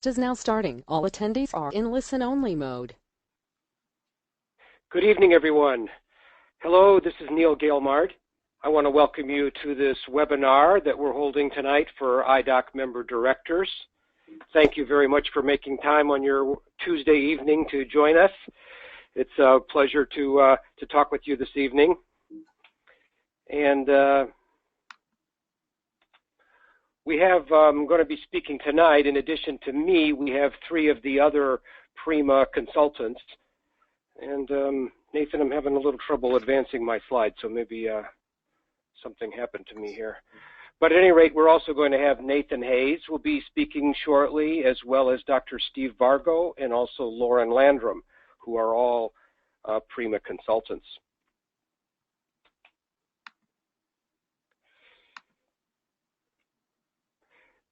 Is now starting. All attendees are in listen-only mode. Good evening, everyone. Hello, this is Neil Gailmard. I want to welcome you to this webinar that we're holding tonight for IDOC member directors. Thank you very much for making time on your Tuesday evening to join us. It's a pleasure to talk with you this evening. And we have going to be speaking tonight. In addition to me, we have three of the other Prima consultants. And Nathan, I'm having a little trouble advancing my slides, so maybe something happened to me here. But at any rate, we're also going to have Nathan Hayes will be speaking shortly, as well as Dr. Steve Vargo and also Lauren Landrum, who are all Prima consultants.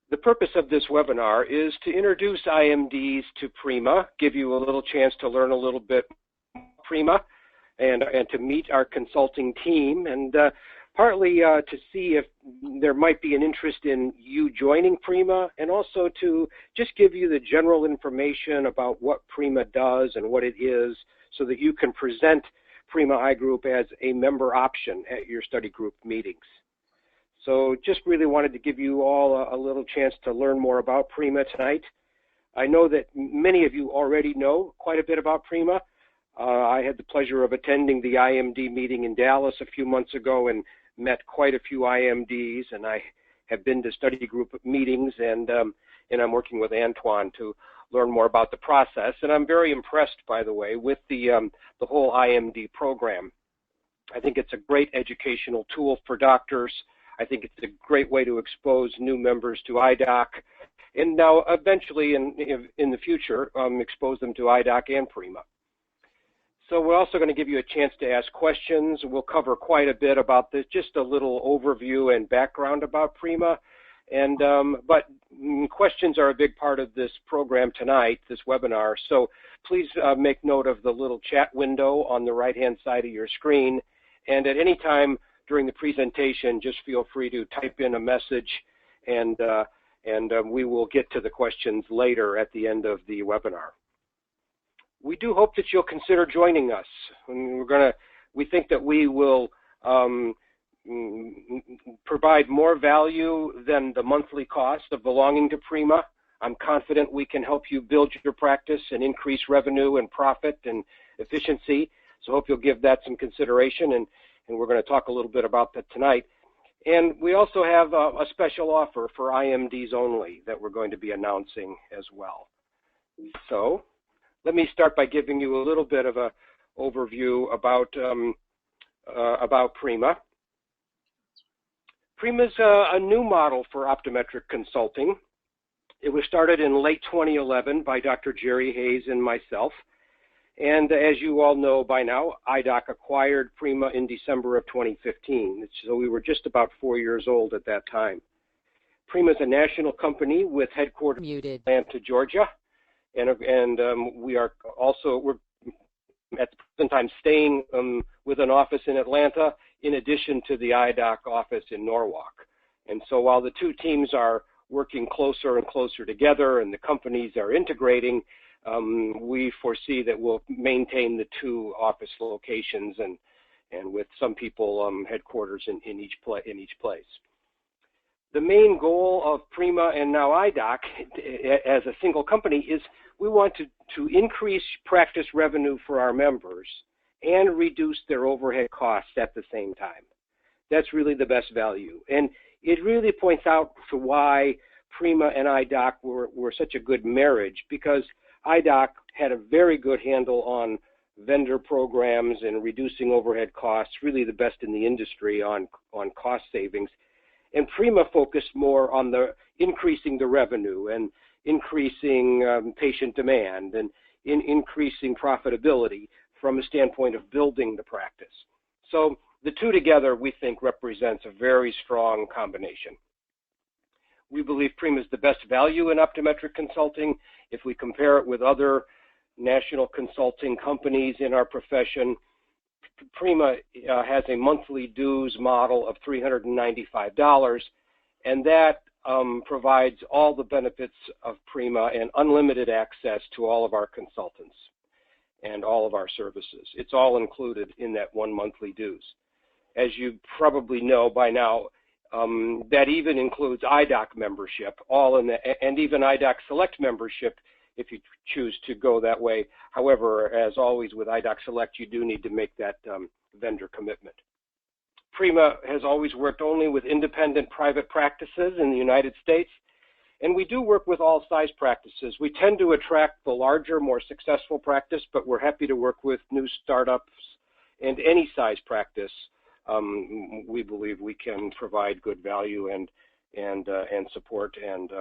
The purpose of this webinar is to introduce IMDs to Prima, give you a little chance to learn a little bit about Prima, and to meet our consulting team, and partly to see if there might be an interest in you joining Prima, and also to just give you the general information about what Prima does and what it is, so that you can present Prima Eye Group as a member option at your study group meetings. So just really wanted to give you all a little chance to learn more about Prima tonight. I know that many of you already know quite a bit about Prima. I had the pleasure of attending the IMD meeting in Dallas a few months ago and met quite a few IMDs, and I have been to study group meetings, and I'm working with Antoine to learn more about the process. And I'm very impressed, by the way, with the whole IMD program. I think it's a great educational tool for doctors. I think it's a great way to expose new members to IDOC, and now eventually in the future expose them to IDOC and Prima. So we're also going to give you a chance to ask questions. We'll cover quite a bit about this, just a little overview and background about Prima, and but questions are a big part of this program tonight, this webinar. So please make note of the little chat window on the right-hand side of your screen, and at any time during the presentation, just feel free to type in a message, and we will get to the questions later at the end of the webinar. We do hope that you'll consider joining us. We think that we will provide more value than the monthly cost of belonging to Prima. I'm confident we can help you build your practice and increase revenue and profit and efficiency. So I hope you'll give that some consideration, and we're going to talk a little bit about that tonight. And we also have a special offer for IMDs only that we're going to be announcing as well. So let me start by giving you a little bit of an overview about Prima. Prima's a new model for optometric consulting. It was started in late 2011 by Dr. Jerry Hayes and myself. And as you all know by now, IDOC acquired Prima in December of 2015, so we were just about 4 years old at that time. Prima is a national company with headquarters in Atlanta, Georgia, and we're at the present time staying with an office in Atlanta in addition to the IDOC office in Norwalk. And so while the two teams are working closer and closer together and the companies are integrating, we foresee that we'll maintain the two office locations and with some people headquarters in each place. The main goal of Prima and now IDOC as a single company is we want to increase practice revenue for our members and reduce their overhead costs at the same time. That's really the best value. And it really points out to why Prima and IDOC were such a good marriage, because IDOC had a very good handle on vendor programs and reducing overhead costs, really the best in the industry on cost savings. And Prima focused more on increasing the revenue and increasing patient demand and increasing profitability from a standpoint of building the practice. So the two together, we think, represents a very strong combination. We believe Prima is the best value in optometric consulting. If we compare it with other national consulting companies in our profession, Prima has a monthly dues model of $395, and that provides all the benefits of Prima and unlimited access to all of our consultants and all of our services. It's all included in that 1 monthly dues. As you probably know by now, that even includes IDOC membership, and even IDOC Select membership if you choose to go that way. However, as always with IDOC Select, you do need to make that vendor commitment. Prima has always worked only with independent private practices in the United States, and we do work with all size practices. We tend to attract the larger, more successful practice, but we're happy to work with new startups and any size practice. We believe we can provide good value and support and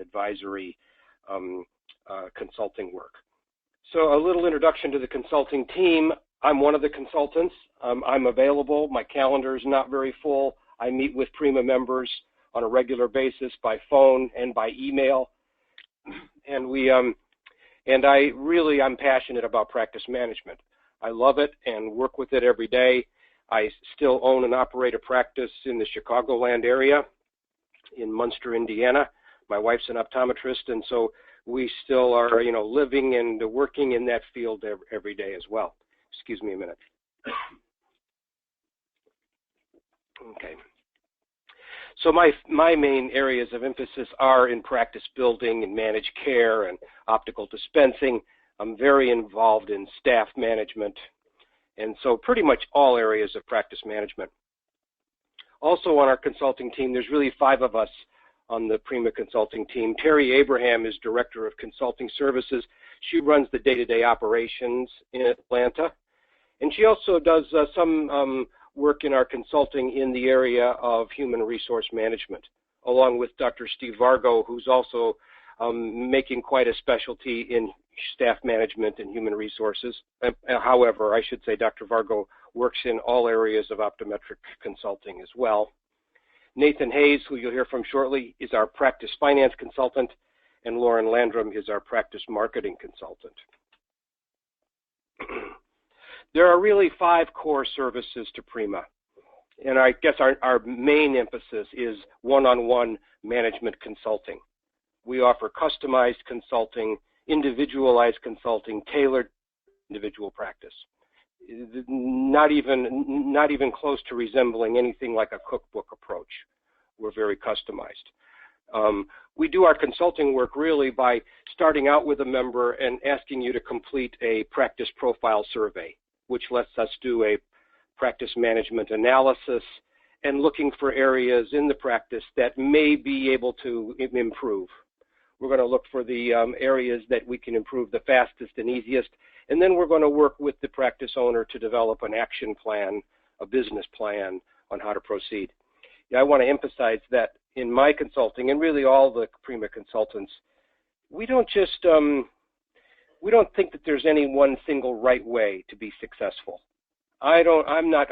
advisory consulting work. So a little introduction to the consulting team. I'm one of the consultants. I'm available. My calendar is not very full. I meet with Prima members on a regular basis by phone and by email. And I'm passionate about practice management. I love it and work with it every day. I still own and operate a practice in the Chicagoland area in Munster, Indiana. My wife's an optometrist, and so we still are, living and working in that field every day as well. Excuse me a minute. Okay. So my main areas of emphasis are in practice building and managed care and optical dispensing. I'm very involved in staff management, and so pretty much all areas of practice management. Also on our consulting team, there's really 5 of us on the Prima Consulting team. Terry Abraham is Director of Consulting Services. She runs the day-to-day operations in Atlanta. And she also does some work in our consulting in the area of human resource management, along with Dr. Steve Vargo, who's also making quite a specialty in staff management and human resources. However, I should say Dr. Vargo works in all areas of optometric consulting as well. Nathan Hayes, who you'll hear from shortly, is our practice finance consultant, and Lauren Landrum is our practice marketing consultant. There are really 5 core services to Prima, and I guess our main emphasis is one-on-one management consulting. We offer customized consulting, individualized consulting, tailored individual practice. Not even close to resembling anything like a cookbook approach. We're very customized. We do our consulting work really by starting out with a member and asking you to complete a practice profile survey, which lets us do a practice management analysis and looking for areas in the practice that may be able to improve. We're going to look for the areas that we can improve the fastest and easiest, and then we're going to work with the practice owner to develop an action plan, a business plan on how to proceed. I want to emphasize that in my consulting, and really all the Prima consultants, we don't think that there's any one single right way to be successful. I'm not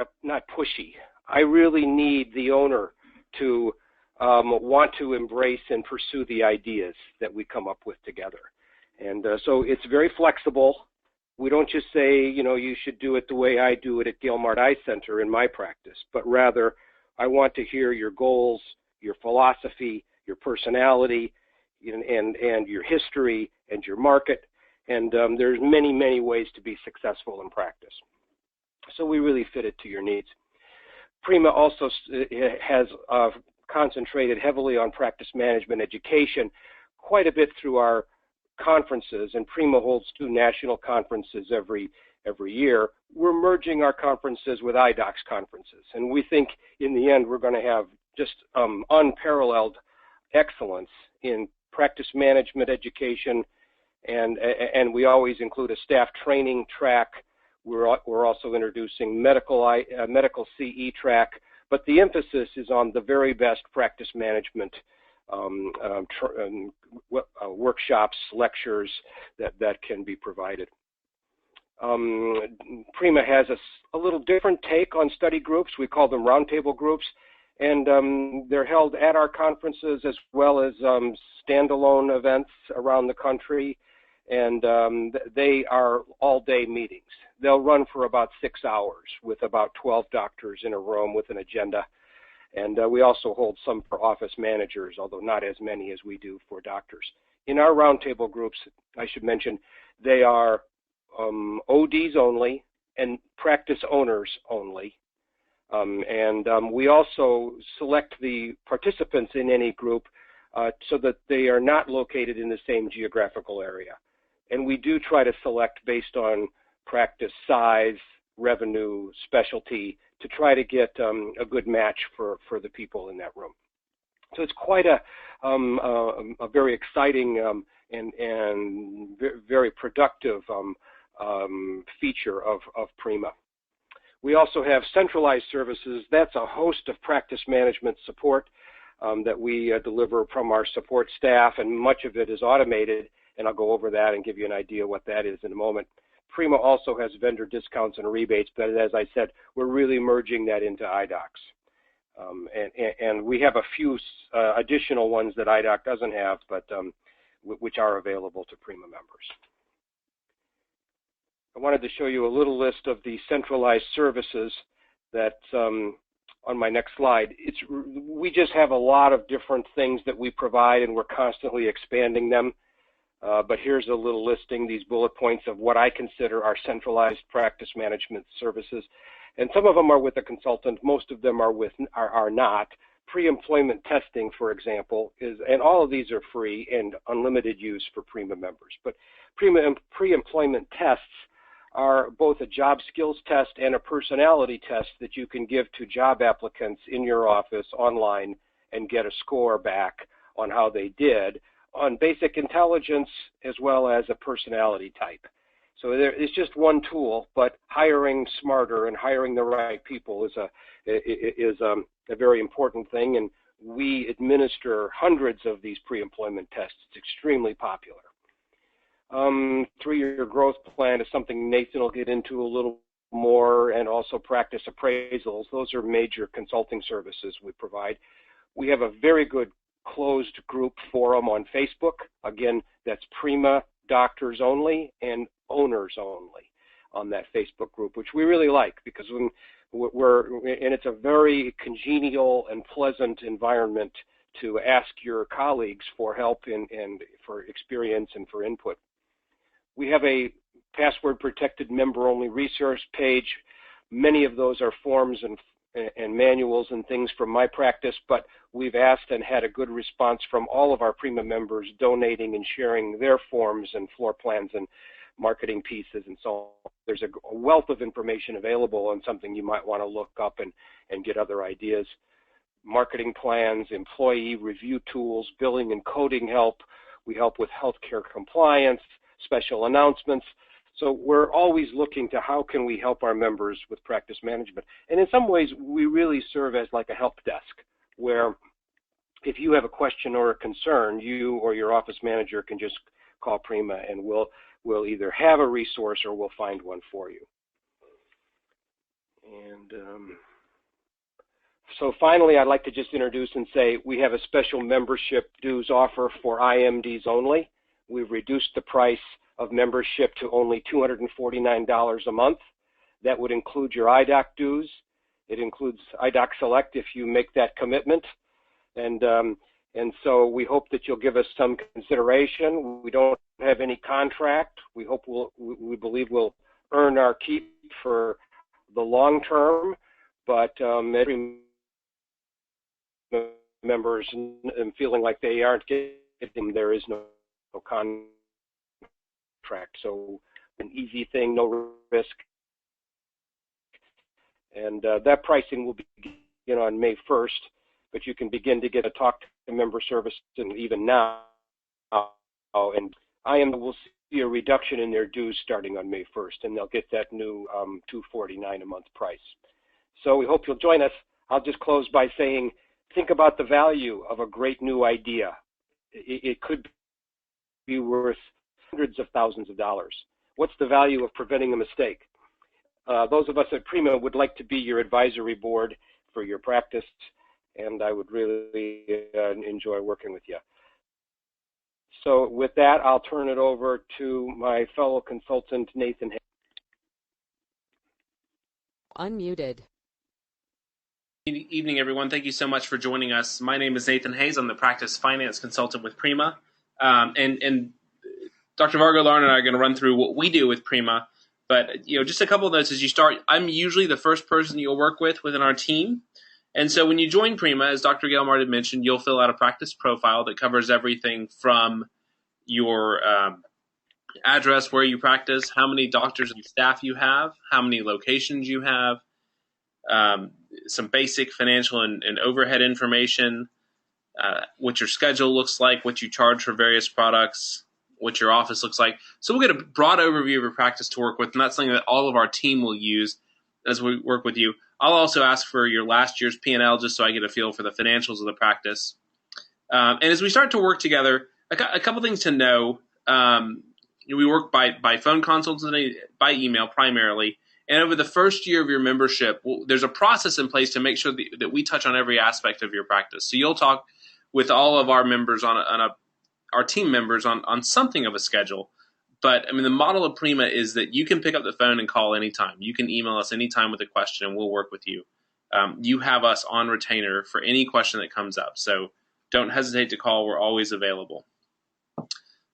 pushy. I really need the owner to want to embrace and pursue the ideas that we come up with together. And so it's very flexible. We don't just say, you should do it the way I do it at Gailmard Eye Center in my practice, but rather I want to hear your goals, your philosophy, your personality, and your history and your market. And there's many, many ways to be successful in practice. So we really fit it to your needs. Prima also has concentrated heavily on practice management education quite a bit through our conferences, and Prima holds 2 national conferences every year. We're merging our conferences with IDOC's conferences, and we think in the end we're going to have just unparalleled excellence in practice management education, and we always include a staff training track. We're also introducing medical CE track, but the emphasis is on the very best practice management workshops, lectures that can be provided. Prima has a little different take on study groups. We call them roundtable groups, and they're held at our conferences as well as standalone events around the country, and they are all-day meetings. They'll run for about 6 hours with about 12 doctors in a room with an agenda. And we also hold some for office managers, although not as many as we do for doctors. In our roundtable groups, I should mention, they are ODs only and practice owners only. We also select the participants in any group so that they are not located in the same geographical area. And we do try to select based on practice size, revenue, specialty, to try to get a good match for the people in that room. So it's quite a very exciting and very productive feature of Prima. We also have centralized services. That's a host of practice management support that we deliver from our support staff, and much of it is automated, and I'll go over that and give you an idea what that is in a moment. Prima also has vendor discounts and rebates, but as I said, we're really merging that into IDOCs. And we have a few additional ones that IDOC doesn't have, but which are available to Prima members. I wanted to show you a little list of the centralized services that on my next slide. We just have a lot of different things that we provide, and we're constantly expanding them. But here's a little listing, these bullet points of what I consider our centralized practice management services. And some of them are with a consultant, most of them are not. Pre-employment testing, for example, and all of these are free and unlimited use for Prima members. But pre-employment tests are both a job skills test and a personality test that you can give to job applicants in your office online and get a score back on how they did on basic intelligence as well as a personality type. So it's just one tool, but hiring smarter and hiring the right people is a very important thing, and we administer hundreds of these pre-employment tests. It's extremely popular. 3-year growth plan is something Nathan will get into a little more, and also practice appraisals. Those are major consulting services we provide. We have a very good closed group forum on Facebook. Again, that's Prima Doctors Only and Owners Only on that Facebook group, which we really like because and it's a very congenial and pleasant environment to ask your colleagues for help and for experience and for input. We have a password protected member only resource page. Many of those are forms and manuals and things from my practice, but we've asked and had a good response from all of our Prima members donating and sharing their forms and floor plans and marketing pieces and so on. There's a wealth of information available on something you might want to look up and get other ideas. Marketing plans, employee review tools, billing and coding help. We help with healthcare compliance, special announcements. So we're always looking to how can we help our members with practice management. And in some ways, we really serve as like a help desk, where if you have a question or a concern, you or your office manager can just call Prima, and we'll either have a resource or we'll find one for you. And so finally, I'd like to just introduce and say we have a special membership dues offer for IMDs only. We've reduced the price of membership to only $249 a month. That would include your IDOC dues. It includes IDOC Select if you make that commitment. And so we hope that you'll give us some consideration. We don't have any contract. We believe we'll earn our keep for the long term, but every members and feeling like they aren't getting, there is no contract. So an easy thing, no risk. And that pricing will begin on May 1st, but you can begin to get a talk to member service and even now. And IMD will see a reduction in their dues starting on May 1st, and they'll get that new $249 a month price. So we hope you'll join us. I'll just close by saying, think about the value of a great new idea. It could be worth hundreds of thousands of dollars. What's the value of preventing a mistake? Those of us at Prima would like to be your advisory board for your practice, and I would really enjoy working with you. So with that, I'll turn it over to my fellow consultant, Nathan. Unmuted. Good evening, everyone. Thank you so much for joining us. My name is Nathan Hayes. I'm the practice finance consultant with Prima. And Dr. Vargo, Lauren, and I are going to run through what we do with Prima. But just a couple of notes as you start. I'm usually the first person you'll work with within our team. And so when you join Prima, as Dr. Gailmard had mentioned, you'll fill out a practice profile that covers everything from your address, where you practice, how many doctors and staff you have, how many locations you have, some basic financial and overhead information, what your schedule looks like, what you charge for various products, what your office looks like. So we'll get a broad overview of your practice to work with, and that's something that all of our team will use as we work with you. I'll also ask for your last year's P&L just so I get a feel for the financials of the practice. And as we start to work together, a couple things to know. We work by phone consults and by email primarily. And over the first year of your membership, there's a process in place to make sure that we touch on every aspect of your practice. So you'll talk with all of our members our team members on something of a schedule. But I mean, the model of Prima is that you can pick up the phone and call anytime. You can email us anytime with a question, and we'll work with you. You have us on retainer for any question that comes up. So don't hesitate to call. We're always available.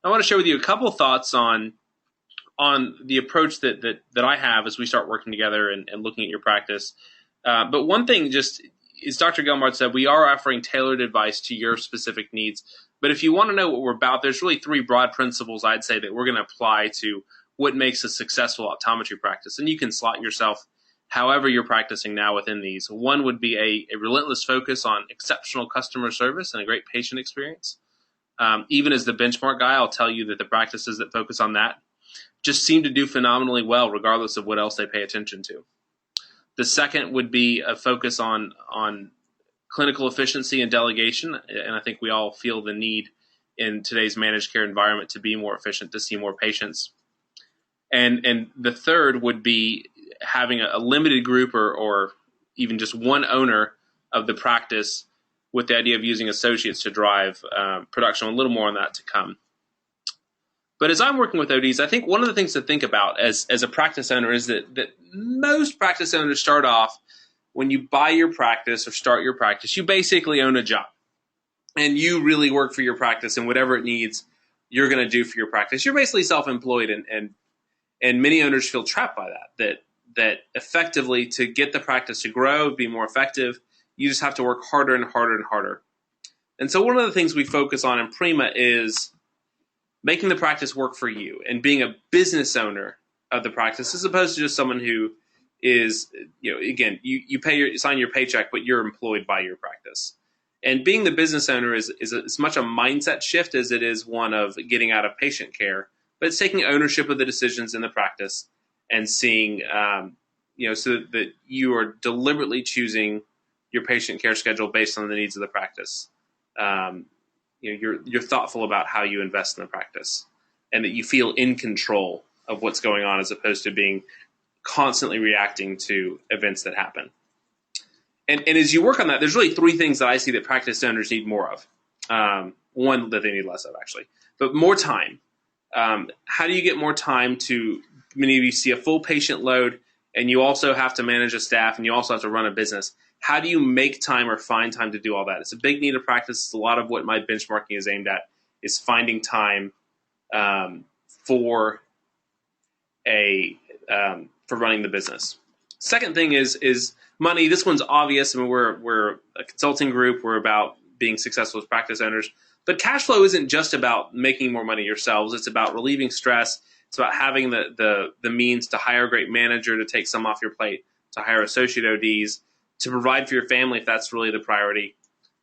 I want to share with you a couple of thoughts on the approach that I have as we start working together and looking at your practice. But one thing, just as Dr. Gailmard said, we are offering tailored advice to your specific needs. But if you want to know what we're about, there's really three broad principles I'd say that we're going to apply to what makes a successful optometry practice. And you can slot yourself however you're practicing now within these. One would be a relentless focus on exceptional customer service and a great patient experience. Even as the benchmark guy, I'll tell you that the practices that focus on that just seem to do phenomenally well, regardless of what else they pay attention to. The second would be a focus on clinical efficiency and delegation, and I think we all feel the need in today's managed care environment to be more efficient, to see more patients. And the third would be having a limited group or even just one owner of the practice, with the idea of using associates to drive production. A little more on that to come. But as I'm working with ODs, I think one of the things to think about as a practice owner is that most practice owners start off, when you buy your practice or start your practice, you basically own a job. And you really work for your practice, and whatever it needs, you're going to do for your practice. You're basically self-employed, and many owners feel trapped by that effectively, to get the practice to grow, be more effective, you just have to work harder and harder and harder. And so one of the things we focus on in Prima is making the practice work for you and being a business owner of the practice, as opposed to just someone who is, again, you sign your paycheck, but you're employed by your practice. And being the business owner is as much a mindset shift as it is one of getting out of patient care, but it's taking ownership of the decisions in the practice and seeing, so that you are deliberately choosing your patient care schedule based on the needs of the practice. You're thoughtful about how you invest in the practice, and that you feel in control of what's going on, as opposed to being constantly reacting to events that happen. And as you work on that, there's really three things that I see that practice owners need more of. One that they need less of, actually, but more time. How do you get more time to, many of you see a full patient load, and you also have to manage a staff, and you also have to run a business. How do you make time or find time to do all that? It's a big need of practice. It's a lot of what my benchmarking is aimed at, is finding time for running the business. Second thing is money. This one's obvious. I mean, we're a consulting group. We're about being successful as practice owners. But cash flow isn't just about making more money yourselves. It's about relieving stress. It's about having the means to hire a great manager to take some off your plate, to hire associate ODs, to provide for your family if that's really the priority.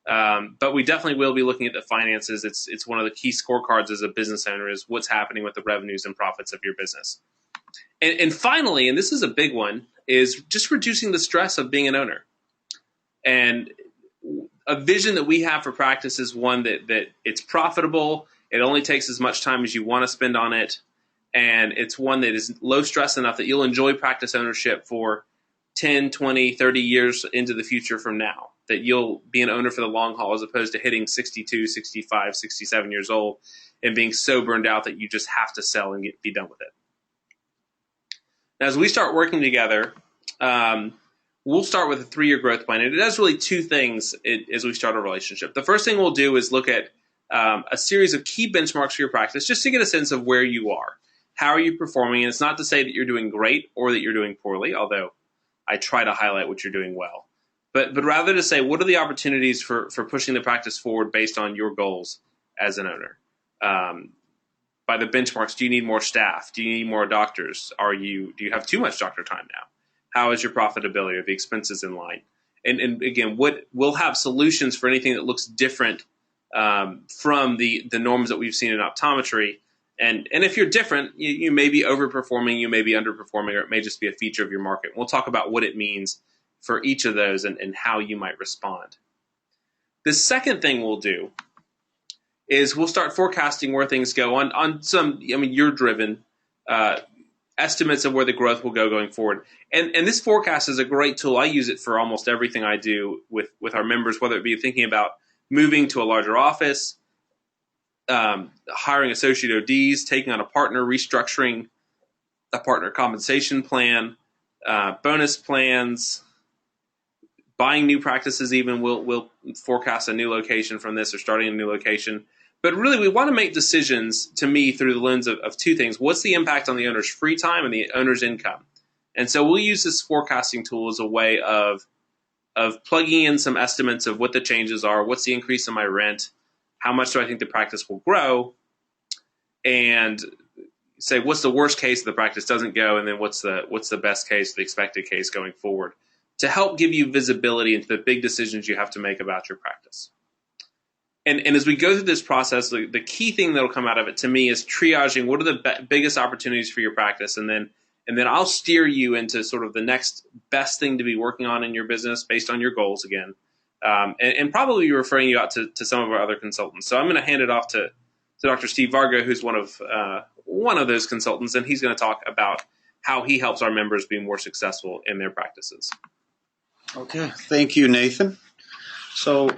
But we definitely will be looking at the finances. It's one of the key scorecards as a business owner, is what's happening with the revenues and profits of your business. And finally, and this is a big one, is just reducing the stress of being an owner. And a vision that we have for practice is one that it's profitable. It only takes as much time as you want to spend on it. And it's one that is low stress enough that you'll enjoy practice ownership for 10, 20, 30 years into the future from now, that you'll be an owner for the long haul, as opposed to hitting 62, 65, 67 years old and being so burned out that you just have to sell and be done with it. Now, as we start working together, we'll start with a 3-year growth plan. And it does really two things as we start a relationship. The first thing we'll do is look at a series of key benchmarks for your practice just to get a sense of where you are. How are you performing? And it's not to say that you're doing great or that you're doing poorly, although I try to highlight what you're doing well. But rather to say, what are the opportunities for pushing the practice forward based on your goals as an owner? By the benchmarks, do you need more staff? Do you need more doctors? Do you have too much doctor time now? How is your profitability? Are the expenses in line? And again, we'll have solutions for anything that looks different from the norms that we've seen in optometry. And if you're different, you may be overperforming, you may be underperforming, or it may just be a feature of your market. We'll talk about what it means for each of those and how you might respond. The second thing we'll do is we'll start forecasting where things go on some, you're driven estimates of where the growth will go going forward. And this forecast is a great tool. I use it for almost everything I do with our members, whether it be thinking about moving to a larger office, hiring associate ODs, taking on a partner, restructuring a partner compensation plan, bonus plans, buying new practices. Even we'll forecast a new location from this or starting a new location. But really, we want to make decisions, to me, through the lens of two things. What's the impact on the owner's free time and the owner's income? And so we'll use this forecasting tool as a way of plugging in some estimates of what the changes are, what's the increase in my rent, how much do I think the practice will grow, and say what's the worst case if the practice doesn't go, and then what's the best case, the expected case going forward, to help give you visibility into the big decisions you have to make about your practice. And as we go through this process, the key thing that will come out of it to me is triaging what are the biggest opportunities for your practice, and then I'll steer you into sort of the next best thing to be working on in your business based on your goals again, and probably referring you out to some of our other consultants. So I'm going to hand it off to Dr. Steve Vargo, who's one of those consultants, and he's going to talk about how he helps our members be more successful in their practices. Okay, thank you, Nathan. So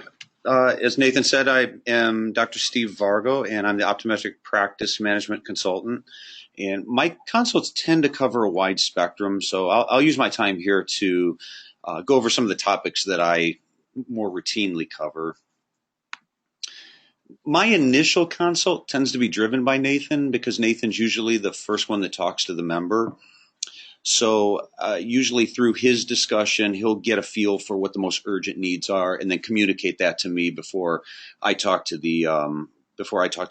as Nathan said, I am Dr. Steve Vargo, and I'm the optometric practice management consultant. And my consults tend to cover a wide spectrum, so I'll use my time here to go over some of the topics that I more routinely cover. My initial consult tends to be driven by Nathan because Nathan's usually the first one that talks to the member. So usually through his discussion, he'll get a feel for what the most urgent needs are and then communicate that to me before I talk to the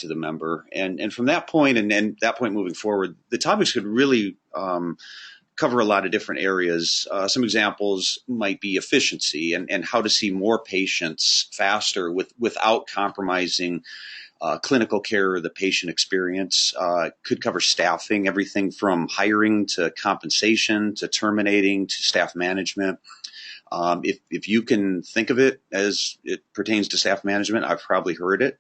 member. And from that point and that point moving forward, the topics could really cover a lot of different areas. Some examples might be efficiency and how to see more patients faster without compromising clinical care or the patient experience. Could cover staffing, everything from hiring to compensation to terminating to staff management. If you can think of it as it pertains to staff management, I've probably heard it.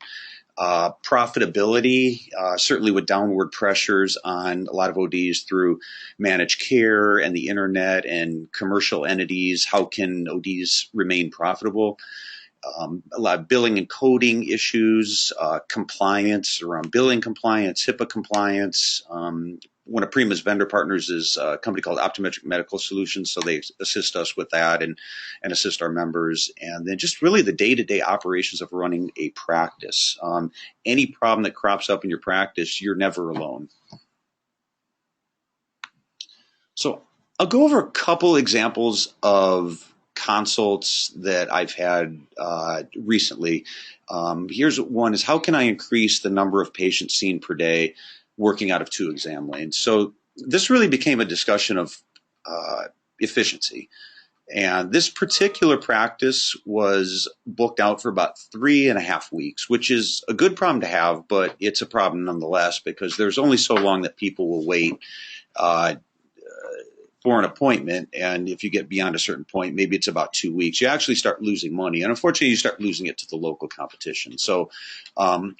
Profitability, certainly with downward pressures on a lot of ODs through managed care and the internet and commercial entities. How can ODs remain profitable? A lot of billing and coding issues, compliance around billing compliance, HIPAA compliance. One of Prima's vendor partners is a company called Optometric Medical Solutions, so they assist us with that and assist our members. And then just really the day-to-day operations of running a practice. Any problem that crops up in your practice, you're never alone. So I'll go over a couple examples of consults that I've had recently. Here's one: is how can I increase the number of patients seen per day working out of 2 exam lanes? So this really became a discussion of efficiency. And this particular practice was booked out for about 3.5 weeks, which is a good problem to have, but it's a problem nonetheless because there's only so long that people will wait for an appointment. And if you get beyond a certain point, maybe it's about 2 weeks, you actually start losing money. And unfortunately, you start losing it to the local competition. So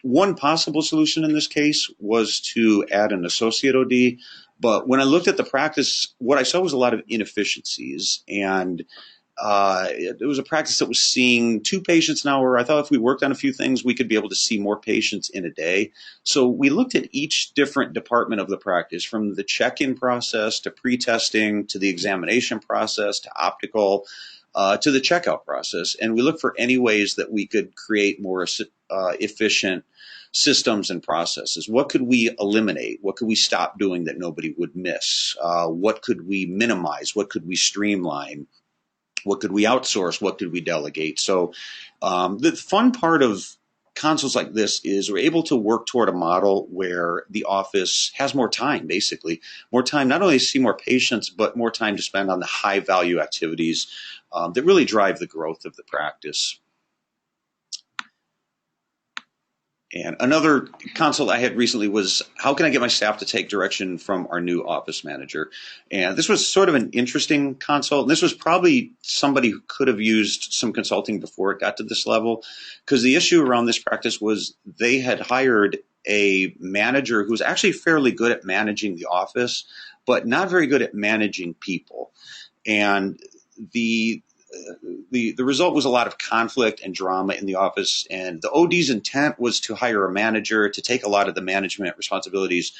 one possible solution in this case was to add an associate OD. But when I looked at the practice, what I saw was a lot of inefficiencies. And it was a practice that was seeing 2 patients an hour. I thought if we worked on a few things, we could be able to see more patients in a day. So we looked at each different department of the practice, from the check-in process to pre-testing to the examination process to optical to the checkout process. And we looked for any ways that we could create more efficient systems and processes. What could we eliminate? What could we stop doing that nobody would miss? What could we minimize? What could we streamline? What could we outsource? What could we delegate? So the fun part of consults like this is we're able to work toward a model where the office has more time, basically. More time not only to see more patients, but more time to spend on the high value activities that really drive the growth of the practice. And another consult I had recently was, how can I get my staff to take direction from our new office manager? And this was sort of an interesting consult. And this was probably somebody who could have used some consulting before it got to this level, because the issue around this practice was they had hired a manager who was actually fairly good at managing the office, but not very good at managing people. And the result was a lot of conflict and drama in the office, and the OD's intent was to hire a manager to take a lot of the management responsibilities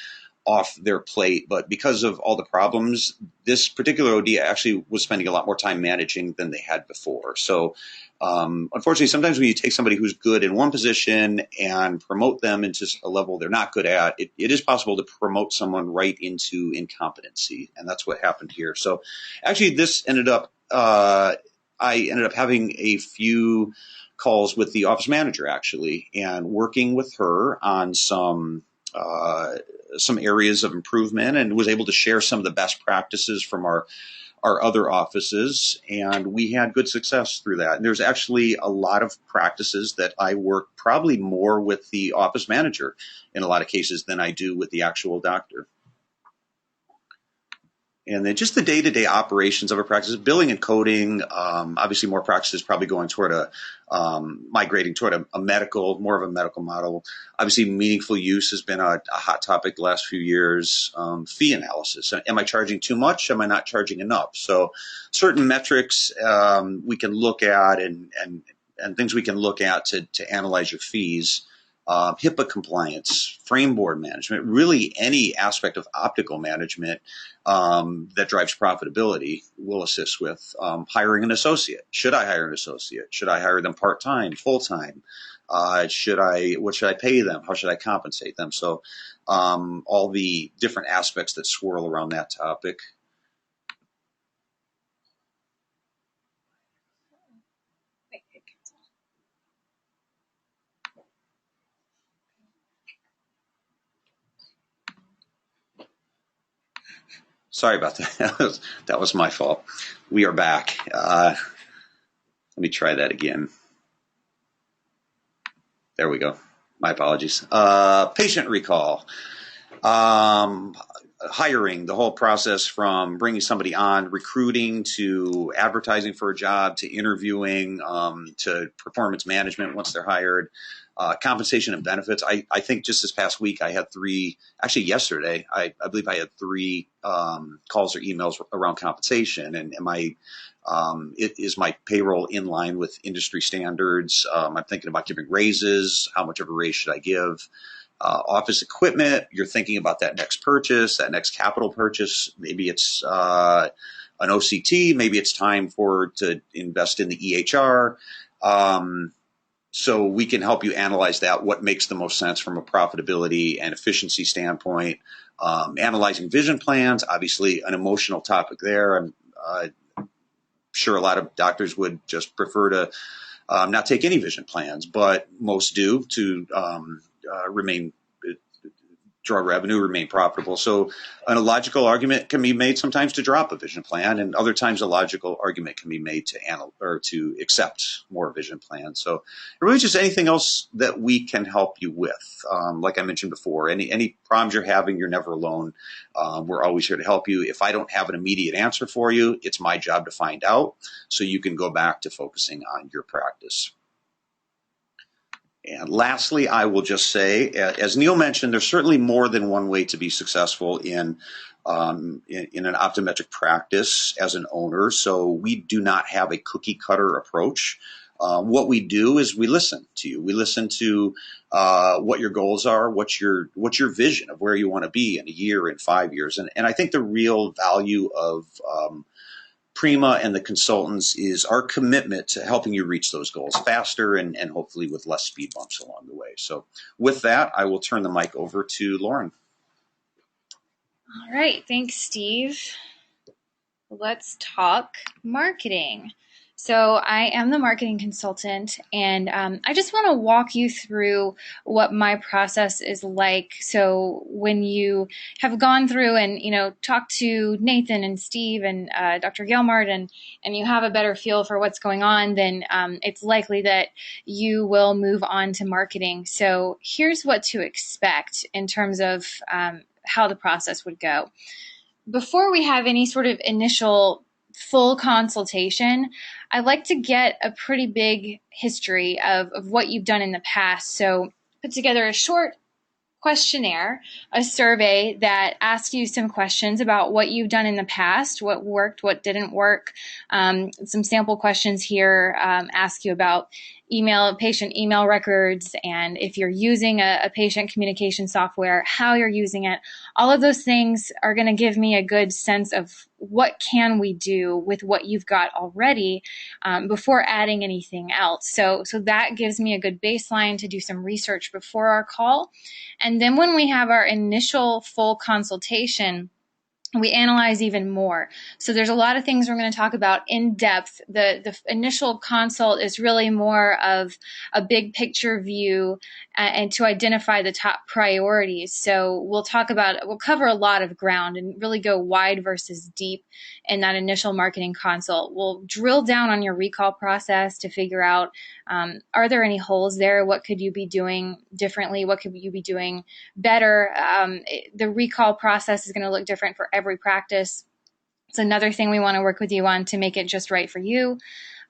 off their plate. But because of all the problems, this particular OD actually was spending a lot more time managing than they had before. So unfortunately, sometimes when you take somebody who's good in one position and promote them into a level they're not good at, it is possible to promote someone right into incompetency. And that's what happened here. So actually, this ended up I ended up having a few calls with the office manager, actually, and working with her on some areas of improvement, and was able to share some of the best practices from our other offices, and we had good success through that. And there's actually a lot of practices that I work probably more with the office manager in a lot of cases than I do with the actual doctor. And then just the day-to-day operations of a practice, billing and coding. Obviously, more practices probably going toward migrating toward a more of a medical model. Obviously, meaningful use has been a hot topic the last few years. Fee analysis. Am I charging too much? Am I not charging enough? So certain metrics we can look at and things we can look at to analyze your fees. HIPAA compliance, frame board management, really any aspect of optical management that drives profitability will assist with. Hiring an associate. Should I hire an associate? Should I hire them part-time, full-time? What should I pay them? How should I compensate them? So all the different aspects that swirl around that topic. Sorry about that. That was my fault. We are back. Let me try that again. There we go. My apologies. Patient recall. Hiring, the whole process from bringing somebody on, recruiting, to advertising for a job, to interviewing, to performance management once they're hired. Compensation and benefits. I think just this past week I had 3, actually yesterday, I believe I had 3 calls or emails around compensation. And is my payroll in line with industry standards? I'm thinking about giving raises. How much of a raise should I give? Office equipment. You're thinking about that next purchase, that next capital purchase. Maybe it's an OCT. Maybe it's time to invest in the EHR. So we can help you analyze that, what makes the most sense from a profitability and efficiency standpoint. Analyzing vision plans, obviously an emotional topic there. I'm sure a lot of doctors would just prefer to not take any vision plans, but most do to draw revenue, remain profitable. So a logical argument can be made sometimes to drop a vision plan, and other times a logical argument can be made to accept more vision plans. So really just anything else that we can help you with. Like I mentioned before, any problems you're having, you're never alone. We're always here to help you. If I don't have an immediate answer for you, it's my job to find out so you can go back to focusing on your practice. And lastly, I will just say, as Neil mentioned, there's certainly more than one way to be successful in an optometric practice as an owner. So we do not have a cookie cutter approach. What we do is we listen to you. We listen to what your goals are, what's your vision of where you want to be in a year, in 5 years. And I think the real value of Prima and the consultants is our commitment to helping you reach those goals faster and hopefully with less speed bumps along the way. So with that, I will turn the mic over to Lauren. All right. Thanks, Steve. Let's talk marketing. So I am the marketing consultant, and I just want to walk you through what my process is like. So when you have gone through and, talked to Nathan and Steve and Dr. Gailmard and you have a better feel for what's going on, then it's likely that you will move on to marketing. So here's what to expect in terms of how the process would go. Before we have any sort of initial full consultation, I like to get a pretty big history of what you've done in the past. So put together a short questionnaire, a survey that asks you some questions about what you've done in the past, what worked, what didn't work. Some sample questions here ask you about patient email records, and if you're using a patient communication software, how you're using it. All of those things are going to give me a good sense of what can we do with what you've got already before adding anything else. So that gives me a good baseline to do some research before our call. And then when we have our initial full consultation, we analyze even more. So there's a lot of things we're going to talk about in depth. The initial consult is really more of a big picture view and to identify the top priorities. So we'll cover a lot of ground and really go wide versus deep in that initial marketing consult. We'll drill down on your recall process to figure out, are there any holes there? What could you be doing differently? What could you be doing better? The recall process is going to look different for every practice. It's another thing we want to work with you on to make it just right for you.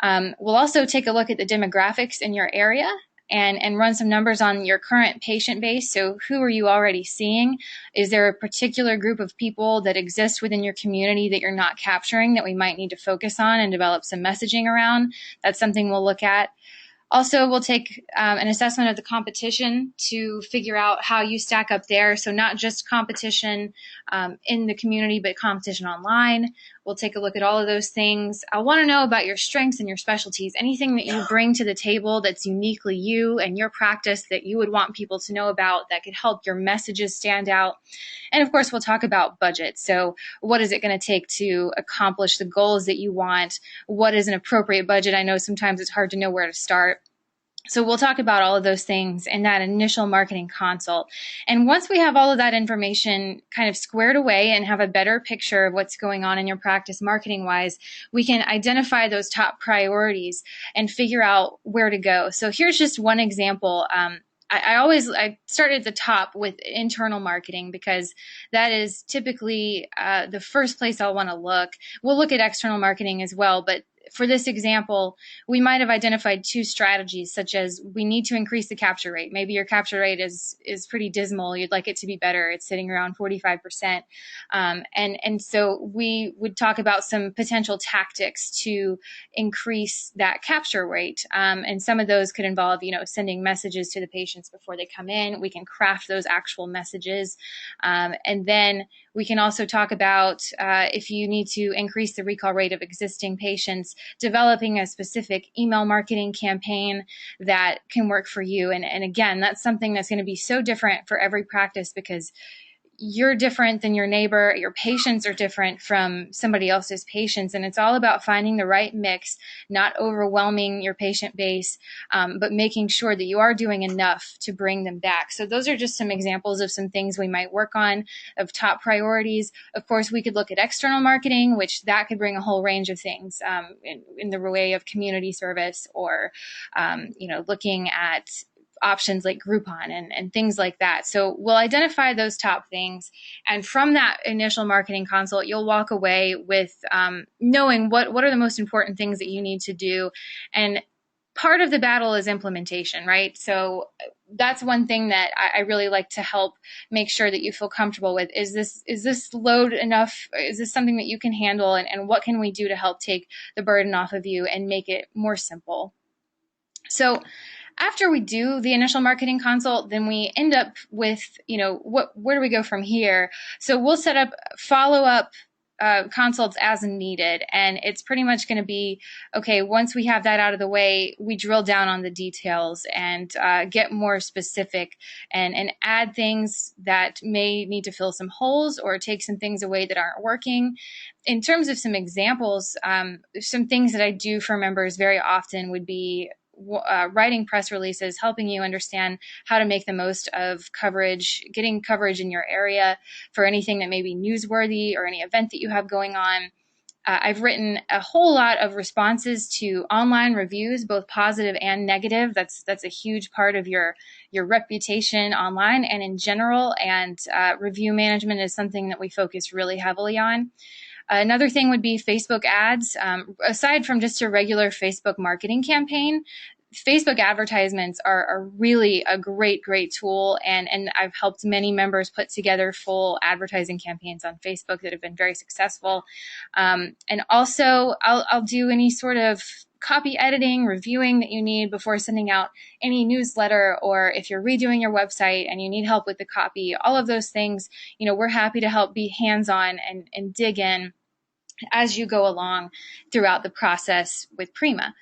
We'll also take a look at the demographics in your area and run some numbers on your current patient base. So who are you already seeing? Is there a particular group of people that exist within your community that you're not capturing that we might need to focus on and develop some messaging around? That's something we'll look at. Also, we'll take an assessment of the competition to figure out how you stack up there. So not just competition in the community, but competition online. We'll take a look at all of those things. I want to know about your strengths and your specialties, anything that you bring to the table that's uniquely you and your practice that you would want people to know about that could help your messages stand out. And of course, we'll talk about budget. So what is it going to take to accomplish the goals that you want? What is an appropriate budget? I know sometimes it's hard to know where to start. So we'll talk about all of those things in that initial marketing consult. And once we have all of that information kind of squared away and have a better picture of what's going on in your practice marketing wise, we can identify those top priorities and figure out where to go. So here's just one example. I start at the top with internal marketing because that is typically the first place I'll want to look. We'll look at external marketing as well, but for this example, we might have identified two strategies, such as we need to increase the capture rate. Maybe your capture rate is pretty dismal. You'd like it to be better. It's sitting around 45%. And so we would talk about some potential tactics to increase that capture rate. And some of those could involve, sending messages to the patients before they come in. We can craft those actual messages. And then we can also talk about if you need to increase the recall rate of existing patients, developing a specific email marketing campaign that can work for you. And again, that's something that's going to be so different for every practice because you're different than your neighbor. Your patients are different from somebody else's patients. And it's all about finding the right mix, not overwhelming your patient base, but making sure that you are doing enough to bring them back. So those are just some examples of some things we might work on of top priorities. Of course, we could look at external marketing, which that could bring a whole range of things in the way of community service or, looking at options like Groupon and things like that. So we'll identify those top things. And from that initial marketing consult, you'll walk away with knowing what are the most important things that you need to do. And part of the battle is implementation, right? So that's one thing that I really like to help make sure that you feel comfortable with. Is this load enough? Is this something that you can handle? And what can we do to help take the burden off of you and make it more simple? So after we do the initial marketing consult, then we end up with, where do we go from here? So we'll set up follow-up consults as needed. And it's pretty much going to be, okay, once we have that out of the way, we drill down on the details and get more specific and add things that may need to fill some holes or take some things away that aren't working. In terms of some examples, some things that I do for members very often would be writing press releases, helping you understand how to make the most of coverage, getting coverage in your area for anything that may be newsworthy or any event that you have going on. I've written a whole lot of responses to online reviews, both positive and negative. That's a huge part of your reputation online and in general. And review management is something that we focus really heavily on. Another thing would be Facebook ads. Aside from just a regular Facebook marketing campaign, Facebook advertisements are really a great tool. And I've helped many members put together full advertising campaigns on Facebook that have been very successful. And also, I'll do any sort of copy editing, reviewing that you need before sending out any newsletter, or if you're redoing your website and you need help with the copy, all of those things, we're happy to help be hands-on and dig in as you go along throughout the process with Prima.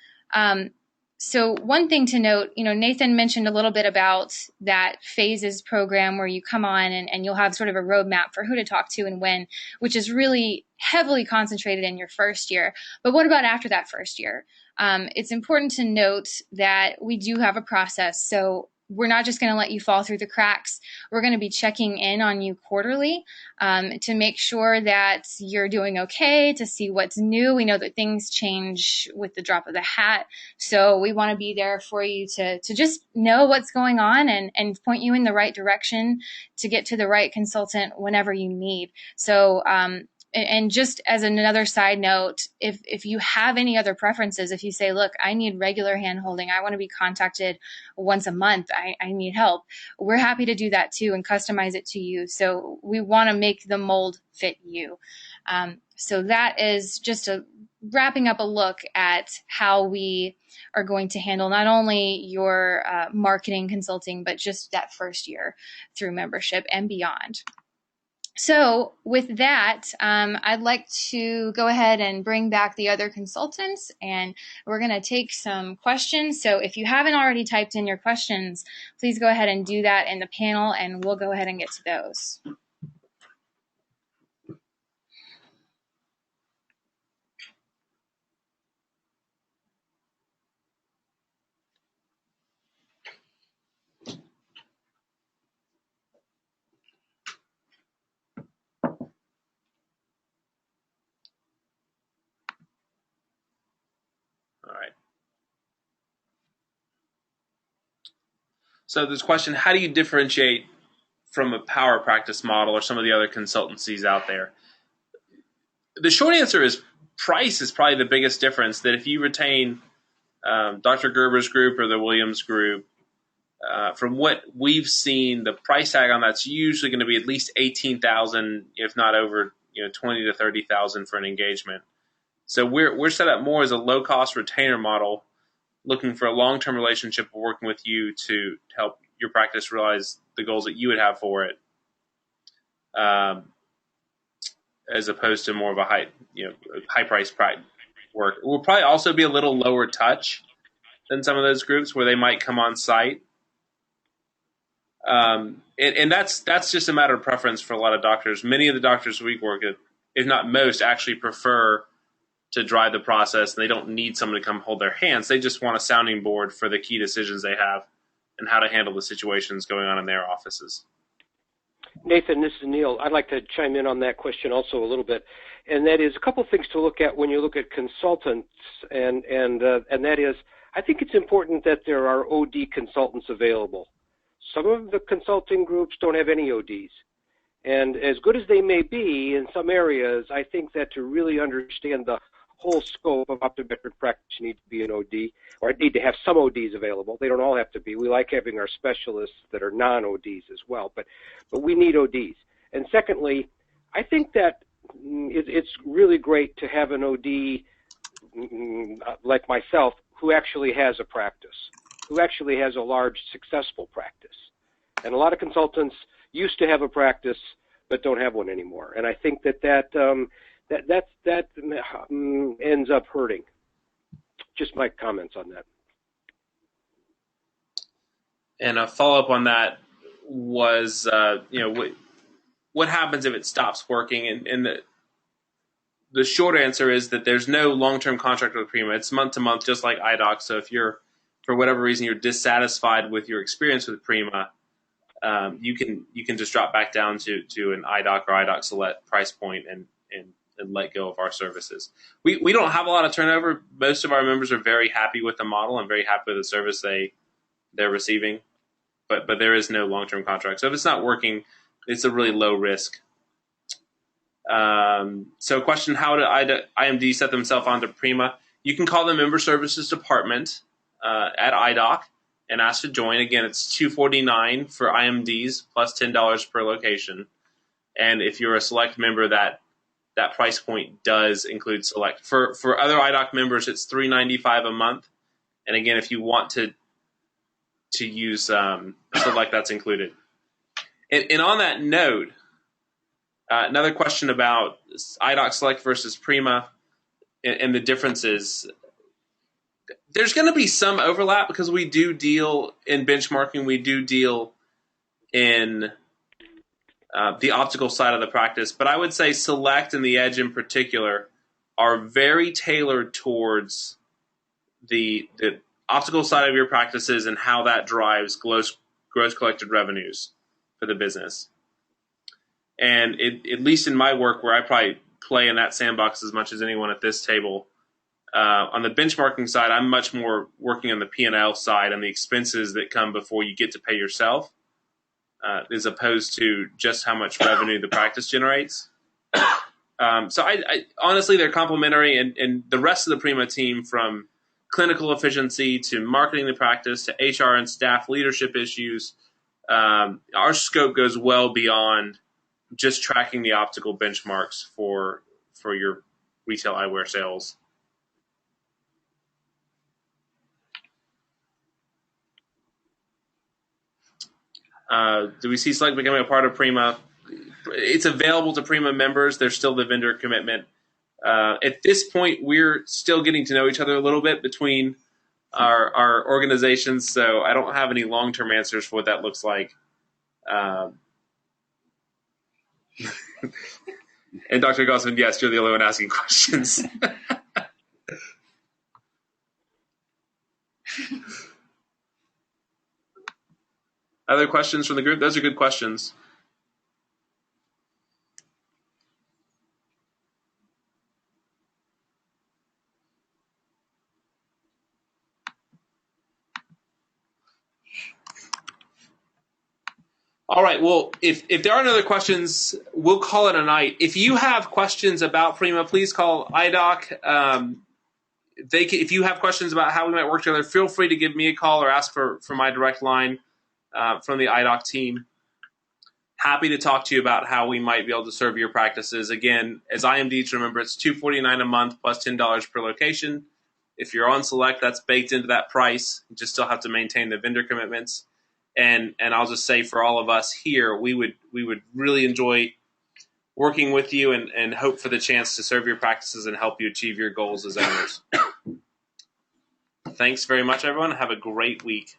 So one thing to note, Nathan mentioned a little bit about that phases program where you come on and you'll have sort of a roadmap for who to talk to and when, which is really heavily concentrated in your first year. But what about after that first year? It's important to note that we do have a process. So we're not just going to let you fall through the cracks. We're going to be checking in on you quarterly to make sure that you're doing okay, to see what's new. We know that things change with the drop of the hat. So we want to be there for you to just know what's going on and point you in the right direction to get to the right consultant whenever you need. So, and just as another side note, if you have any other preferences, if you say, look, I need regular handholding, I want to be contacted once a month, I need help, we're happy to do that too and customize it to you. So we want to make the mold fit you. So that is just wrapping up a look at how we are going to handle not only your marketing consulting, but just that first year through membership and beyond. So with that, I'd like to go ahead and bring back the other consultants, and we're going to take some questions. So if you haven't already typed in your questions, please go ahead and do that in the panel, and we'll go ahead and get to those. All right. So this question, how do you differentiate from a power practice model or some of the other consultancies out there? The short answer is price is probably the biggest difference. That if you retain Dr. Gerber's group or the Williams group, from what we've seen, the price tag on that's usually going to be at least $18,000, if not over, $20,000 to $30,000 for an engagement. So we're set up more as a low-cost retainer model, looking for a long-term relationship, working with you to help your practice realize the goals that you would have for it, as opposed to more of a high-price work. It will probably also be a little lower touch than some of those groups where they might come on site. And that's just a matter of preference for a lot of doctors. Many of the doctors we work with, if not most, actually prefer to drive the process. They don't need someone to come hold their hands. They just want a sounding board for the key decisions they have and how to handle the situations going on in their offices. Nathan, this is Neil. I'd like to chime in on that question also a little bit, and that is a couple things to look at when you look at consultants, and that is, I think it's important that there are OD consultants available. Some of the consulting groups don't have any ODs. And as good as they may be in some areas, I think that to really understand the whole scope of optometric practice, you need to be an OD, or need to have some ODs available. They don't all have to be. We like having our specialists that are non-ODs as well, but we need ODs. And secondly, I think that it's really great to have an OD like myself who actually has a practice, who actually has a large, successful practice. And a lot of consultants used to have a practice but don't have one anymore. And I think that ends up hurting. Just my comments on that. And a follow-up on that was, what happens if it stops working? And the short answer is that there's no long-term contract with Prima. It's month-to-month, just like IDOC. So if you're, for whatever reason, you're dissatisfied with your experience with Prima, you can just drop back down to an IDOC or IDOC Select price point and let go of our services. We don't have a lot of turnover. Most of our members are very happy with the model and very happy with the service they're receiving. But there is no long-term contract. So if it's not working, it's a really low risk. So question, how do IMD set themselves onto Prima? You can call the Member Services Department at IDOC and ask to join. Again, it's $249 for IMDs plus $10 per location. And if you're a Select member, that price point does include Select. For other IDOC members, it's $395 a month. And again, if you want to use Select, that's included. And on that note, another question about IDOC Select versus Prima and the differences. There's going to be some overlap because we do deal in benchmarking. We do deal in the optical side of the practice. But I would say Select and the Edge in particular are very tailored towards the optical side of your practices and how that drives gross collected revenues for the business. And at least in my work, where I probably play in that sandbox as much as anyone at this table, on the benchmarking side, I'm much more working on the P&L side and the expenses that come before you get to pay yourself, as opposed to just how much revenue the practice generates. So I honestly, they're complementary, and the rest of the Prima team, from clinical efficiency to marketing the practice to HR and staff leadership issues, our scope goes well beyond just tracking the optical benchmarks for your retail eyewear sales. Do we see Select becoming a part of Prima? It's available to Prima members. There's still the vendor commitment. At this point, we're still getting to know each other a little bit between our organizations, so I don't have any long-term answers for what that looks like. And Dr. Gossman, yes, you're the only one asking questions. Other questions from the group? Those are good questions. All right. Well, if there are no other questions, we'll call it a night. If you have questions about Prima, please call IDOC. If you have questions about how we might work together, feel free to give me a call or ask for my direct line from the IDOC team. Happy to talk to you about how we might be able to serve your practices. Again, as IMDs, remember, it's $249 a month plus $10 per location. If you're on Select, that's baked into that price. You just still have to maintain the vendor commitments. And I'll just say, for all of us here, we would really enjoy working with you and hope for the chance to serve your practices and help you achieve your goals as owners. Thanks very much, everyone. Have a great week.